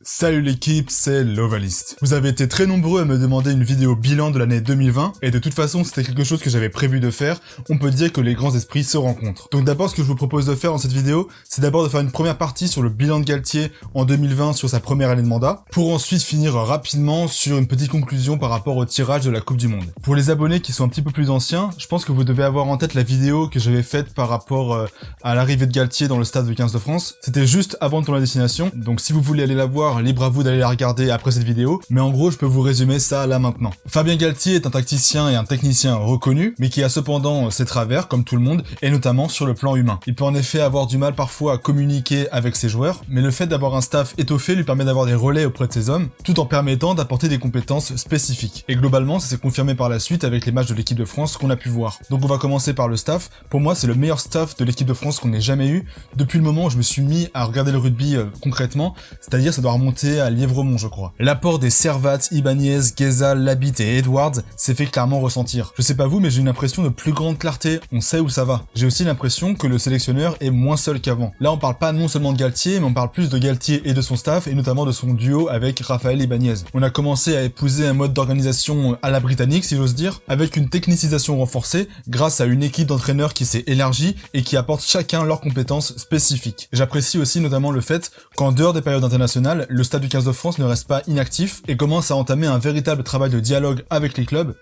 Salut l'équipe, c'est Lovalist. Vous avez été très nombreux à me demander une vidéo bilan de l'année 2020, et de toute façon c'était quelque chose que j'avais prévu de faire. On peut dire que les grands esprits se rencontrent. Donc d'abord, ce que je vous propose de faire dans cette vidéo, c'est d'abord de faire une première partie sur le bilan de Galtier en 2020 sur sa première année de mandat, pour ensuite finir rapidement sur une petite conclusion par rapport au tirage de la Coupe du Monde. Pour les abonnés qui sont un petit peu plus anciens, je pense que vous devez avoir en tête la vidéo que j'avais faite par rapport à l'arrivée de Galtier dans le stade de 15 de France. C'était juste avant le tournoi de destination, donc si vous voulez aller la voir, libre à vous d'aller la regarder après cette vidéo, mais en gros je peux vous résumer ça là maintenant. Fabien Galtier est un tacticien et un technicien reconnu, mais qui a cependant ses travers comme tout le monde, et notamment sur le plan humain. Il peut en effet avoir du mal parfois à communiquer avec ses joueurs, mais le fait d'avoir un staff étoffé lui permet d'avoir des relais auprès de ses hommes, tout en permettant d'apporter des compétences spécifiques. Et globalement ça s'est confirmé par la suite avec les matchs de l'équipe de France qu'on a pu voir. Donc on va commencer par le staff. Pour moi c'est le meilleur staff de l'équipe de France qu'on ait jamais eu, depuis le moment où je me suis mis à regarder le rugby concrètement, c'est-à-dire ça doit remonter à Lièvremont je crois. L'apport des Servat, Ibanez, Ghezal, Labitte et Edwards s'est fait clairement ressentir. Je sais pas vous, mais j'ai une impression de plus grande clarté, on sait où ça va. J'ai aussi l'impression que le sélectionneur est moins seul qu'avant. Là on parle pas non seulement de Galtier, mais on parle plus de Galtier et de son staff, et notamment de son duo avec Raphaël Ibanez. On a commencé à épouser un mode d'organisation à la britannique si j'ose dire, avec une technicisation renforcée, grâce à une équipe d'entraîneurs qui s'est élargie et qui apporte chacun leurs compétences spécifiques. J'apprécie aussi notamment le fait qu'en dehors des périodes internationales, le stade du 15 de France ne reste pas inactif et commence à entamer un véritable travail de dialogue avec les clubs,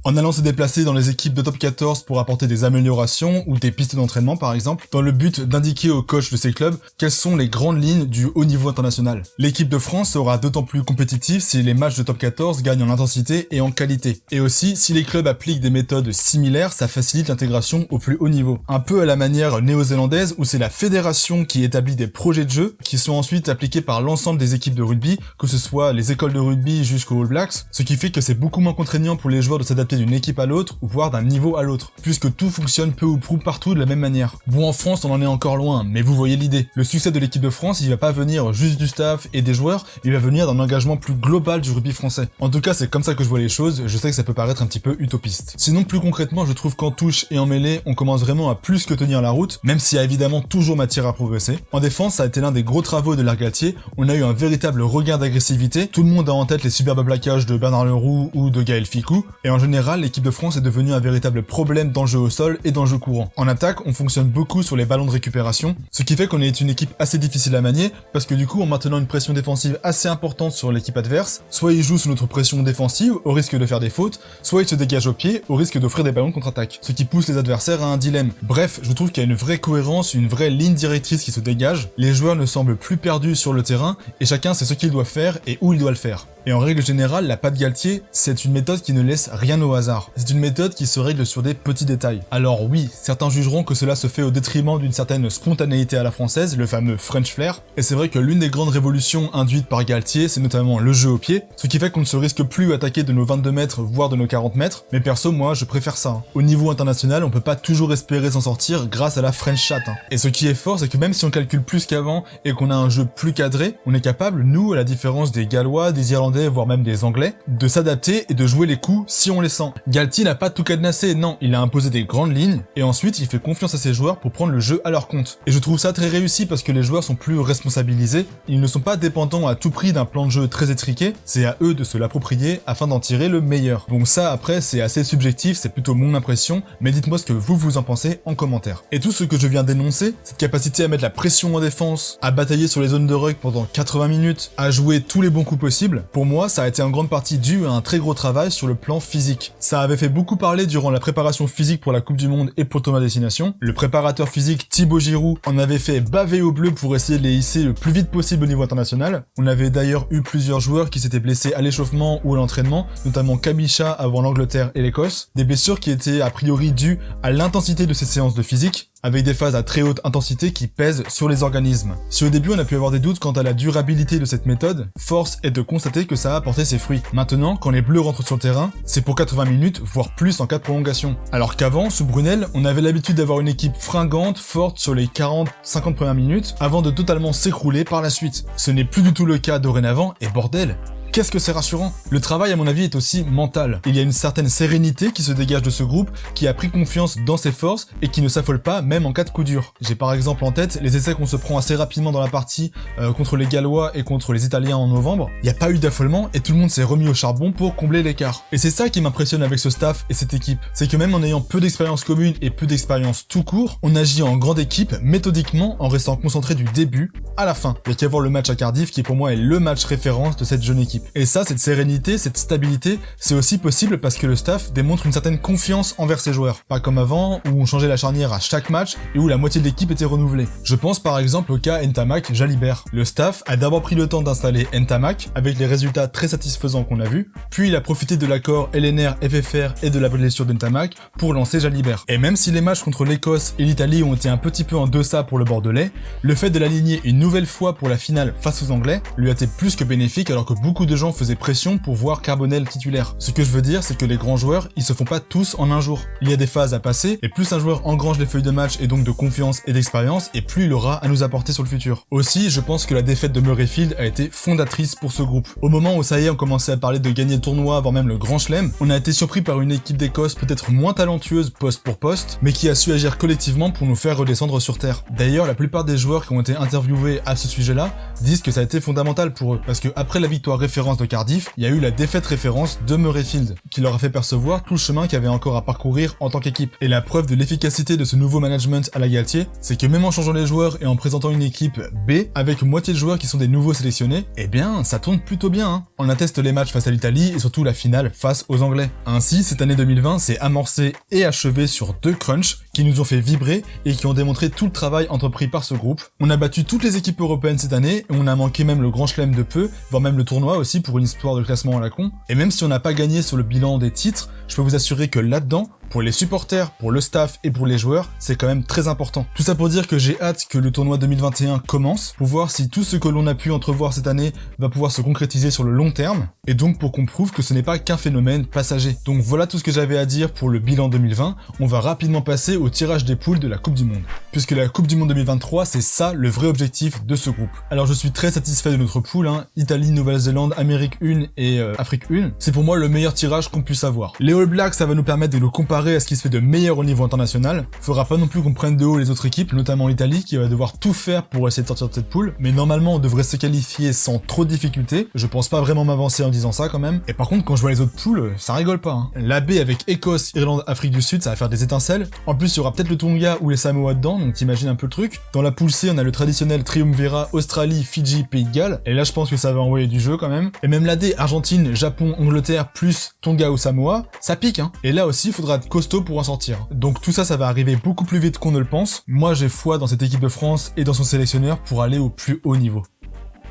en allant se déplacer dans les équipes de top 14 pour apporter des améliorations ou des pistes d'entraînement par exemple, dans le but d'indiquer aux coachs de ces clubs quelles sont les grandes lignes du haut niveau international. L'équipe de France sera d'autant plus compétitive si les matchs de top 14 gagnent en intensité et en qualité. Et aussi, si les clubs appliquent des méthodes similaires, ça facilite l'intégration au plus haut niveau. Un peu à la manière néo-zélandaise où c'est la fédération qui établit des projets de jeu qui sont ensuite appliqués par l'ensemble des équipes de rugby, que ce soit les écoles de rugby jusqu'aux All Blacks, ce qui fait que c'est beaucoup moins contraignant pour les joueurs de s'adapter d'une équipe à l'autre, ou voire d'un niveau à l'autre, puisque tout fonctionne peu ou prou partout de la même manière. Bon, en France, on en est encore loin, mais vous voyez l'idée. Le succès de l'équipe de France, il va pas venir juste du staff et des joueurs, il va venir d'un engagement plus global du rugby français. En tout cas, c'est comme ça que je vois les choses, je sais que ça peut paraître un petit peu utopiste. Sinon, plus concrètement, je trouve qu'en touche et en mêlée, on commence vraiment à plus que tenir la route, même s'il y a évidemment toujours matière à progresser. En défense, ça a été l'un des gros travaux de l'ère Galtier, on a eu un véritable regain d'agressivité, tout le monde a en tête les superbes plaquages de Bernard Leroux ou de Gaël Fickou, et en général, l'équipe de France est devenue un véritable problème d'enjeu au sol et d'enjeu courant. En attaque, on fonctionne beaucoup sur les ballons de récupération, ce qui fait qu'on est une équipe assez difficile à manier, parce que du coup, en maintenant une pression défensive assez importante sur l'équipe adverse, soit il joue sous notre pression défensive, au risque de faire des fautes, soit il se dégage au pied, au risque d'offrir des ballons de contre-attaque, ce qui pousse les adversaires à un dilemme. Bref, je trouve qu'il y a une vraie cohérence, une vraie ligne directrice qui se dégage, les joueurs ne semblent plus perdus sur le terrain, et chacun sait ce qu'il doit faire et où il doit le faire. Et en règle générale, la patte Galtier, c'est une méthode qui ne laisse rien au hasard. C'est une méthode qui se règle sur des petits détails. Alors oui, certains jugeront que cela se fait au détriment d'une certaine spontanéité à la française, le fameux French flair, et c'est vrai que l'une des grandes révolutions induites par Galtier, c'est notamment le jeu au pied, ce qui fait qu'on ne se risque plus à attaquer de nos 22 mètres, voire de nos 40 mètres, mais perso, moi, je préfère ça. Au niveau international, on peut pas toujours espérer s'en sortir grâce à la French chat. Et ce qui est fort, c'est que même si on calcule plus qu'avant et qu'on a un jeu plus cadré, on est capable, nous, à la différence des Gallois, des Irlandais, voire même des Anglais, de s'adapter et de jouer les coups si on les sent. Galtier n'a pas tout cadenassé, non, il a imposé des grandes lignes, et ensuite il fait confiance à ses joueurs pour prendre le jeu à leur compte. Et je trouve ça très réussi parce que les joueurs sont plus responsabilisés, ils ne sont pas dépendants à tout prix d'un plan de jeu très étriqué, c'est à eux de se l'approprier afin d'en tirer le meilleur. Bon ça après c'est assez subjectif, c'est plutôt mon impression, mais dites-moi ce que vous en pensez en commentaire. Et tout ce que je viens d'énoncer, cette capacité à mettre la pression en défense, à batailler sur les zones de ruck pendant 80 minutes, à jouer tous les bons coups possibles, pour moi ça a été en grande partie dû à un très gros travail sur le plan physique. Ça avait fait beaucoup parler durant la préparation physique pour la Coupe du Monde et pour le tournoi destination. Le préparateur physique Thibaut Giroud en avait fait baver au bleu pour essayer de les hisser le plus vite possible au niveau international. On avait d'ailleurs eu plusieurs joueurs qui s'étaient blessés à l'échauffement ou à l'entraînement, notamment Kabisha avant l'Angleterre et l'Écosse. Des blessures qui étaient a priori dues à l'intensité de ces séances de physique, avec des phases à très haute intensité qui pèsent sur les organismes. Si au début on a pu avoir des doutes quant à la durabilité de cette méthode, force est de constater que ça a apporté ses fruits. Maintenant, quand les Bleus rentrent sur le terrain, c'est pour 80 minutes, voire plus en cas de prolongation. Alors qu'avant, sous Brunel, on avait l'habitude d'avoir une équipe fringante, forte sur les 40-50 premières minutes, avant de totalement s'écrouler par la suite. Ce n'est plus du tout le cas dorénavant, et bordel, Qu'est-ce que c'est rassurant? Le travail à mon avis est aussi mental. Il y a une certaine sérénité qui se dégage de ce groupe, qui a pris confiance dans ses forces et qui ne s'affole pas même en cas de coup dur. J'ai par exemple en tête les essais qu'on se prend assez rapidement dans la partie contre les Gallois et contre les Italiens en novembre. Il n'y a pas eu d'affolement et tout le monde s'est remis au charbon pour combler l'écart. Et c'est ça qui m'impressionne avec ce staff et cette équipe. C'est que même en ayant peu d'expérience commune et peu d'expérience tout court, on agit en grande équipe méthodiquement en restant concentré du début à la fin. Il y a qu'à voir le match à Cardiff qui pour moi est le match référence de cette jeune équipe. Et ça, cette sérénité, cette stabilité, c'est aussi possible parce que le staff démontre une certaine confiance envers ses joueurs. Pas comme avant où on changeait la charnière à chaque match et où la moitié de l'équipe était renouvelée. Je pense par exemple au cas Ntamak Jalibert. Le staff a d'abord pris le temps d'installer Ntamak avec les résultats très satisfaisants qu'on a vus, puis il a profité de l'accord LNR FFR et de la blessure d'Ntamak pour lancer Jalibert. Et même si les matchs contre l'Écosse et l'Italie ont été un petit peu en deçà pour le Bordelais, le fait de l'aligner une nouvelle fois pour la finale face aux Anglais lui a été plus que bénéfique alors que beaucoup de gens faisaient pression pour voir Carbonel titulaire. Ce que je veux dire, c'est que les grands joueurs, ils se font pas tous en un jour. Il y a des phases à passer, et plus un joueur engrange les feuilles de match et donc de confiance et d'expérience, et plus il aura à nous apporter sur le futur. Aussi, je pense que la défaite de Murrayfield a été fondatrice pour ce groupe. Au moment où ça y est, on commençait à parler de gagner le tournoi, voire même le Grand Chelem, on a été surpris par une équipe d'Écosse peut-être moins talentueuse poste pour poste, mais qui a su agir collectivement pour nous faire redescendre sur terre. D'ailleurs, la plupart des joueurs qui ont été interviewés à ce sujet-là disent que ça a été fondamental pour eux, parce que après la victoire référence de Cardiff, il y a eu la défaite référence de Murrayfield, qui leur a fait percevoir tout le chemin qu'il y avait encore à parcourir en tant qu'équipe. Et la preuve de l'efficacité de ce nouveau management à la Galtier, c'est que même en changeant les joueurs et en présentant une équipe B, avec moitié de joueurs qui sont des nouveaux sélectionnés, eh bien, ça tourne plutôt bien, hein. On atteste les matchs face à l'Italie et surtout la finale face aux Anglais. Ainsi, cette année 2020 s'est amorcée et achevée sur 2 crunchs qui nous ont fait vibrer et qui ont démontré tout le travail entrepris par ce groupe. On a battu toutes les équipes européennes cette année et on a manqué même le Grand Chelem de peu, voire même le tournoi aussi pour une histoire de classement à la con. Et même si on n'a pas gagné sur le bilan des titres, je peux vous assurer que là-dedans, pour les supporters, pour le staff et pour les joueurs, c'est quand même très important. Tout ça pour dire que j'ai hâte que le tournoi 2021 commence, pour voir si tout ce que l'on a pu entrevoir cette année va pouvoir se concrétiser sur le long terme, et donc pour qu'on prouve que ce n'est pas qu'un phénomène passager. Donc voilà tout ce que j'avais à dire pour le bilan 2020, on va rapidement passer au tirage des poules de la Coupe du Monde. Puisque la Coupe du Monde 2023, c'est ça le vrai objectif de ce groupe. Alors je suis très satisfait de notre poule, hein. Italie, Nouvelle-Zélande, Amérique 1 et Afrique 1. C'est pour moi le meilleur tirage qu'on puisse avoir. Les All Blacks, ça va nous permettre de nous comparer à ce qui se fait de meilleur au niveau international. Faudra pas non plus qu'on prenne de haut les autres équipes, notamment l'Italie, qui va devoir tout faire pour essayer de sortir de cette poule. Mais normalement, on devrait se qualifier sans trop de difficultés. Je pense pas vraiment m'avancer en disant ça quand même. Et par contre, quand je vois les autres poules, ça rigole pas, hein. La B avec Écosse, Irlande, Afrique du Sud, ça va faire des étincelles. En plus, il y aura peut-être le Tonga ou les Samoa dedans, donc t'imagines un peu le truc. Dans la poule C, on a le traditionnel triumvirat Australie, Fidji, Pays de Galles. Et là, je pense que ça va envoyer du jeu quand même. Et même la D, Argentine, Japon, Angleterre, plus Tonga ou Samoa, ça pique, hein. Et là aussi, il faudra être costaud pour en sortir. Donc tout ça, ça va arriver beaucoup plus vite qu'on ne le pense. Moi, j'ai foi dans cette équipe de France et dans son sélectionneur pour aller au plus haut niveau.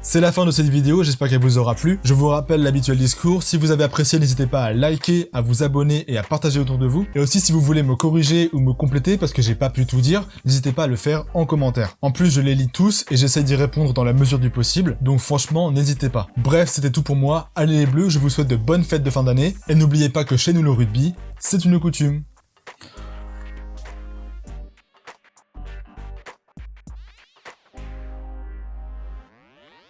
C'est la fin de cette vidéo, j'espère qu'elle vous aura plu. Je vous rappelle l'habituel discours, si vous avez apprécié, n'hésitez pas à liker, à vous abonner et à partager autour de vous. Et aussi si vous voulez me corriger ou me compléter parce que j'ai pas pu tout dire, n'hésitez pas à le faire en commentaire. En plus, je les lis tous et j'essaie d'y répondre dans la mesure du possible, donc franchement, n'hésitez pas. Bref, c'était tout pour moi. Allez les Bleus, je vous souhaite de bonnes fêtes de fin d'année et n'oubliez pas que chez nous le rugby, c'est une coutume.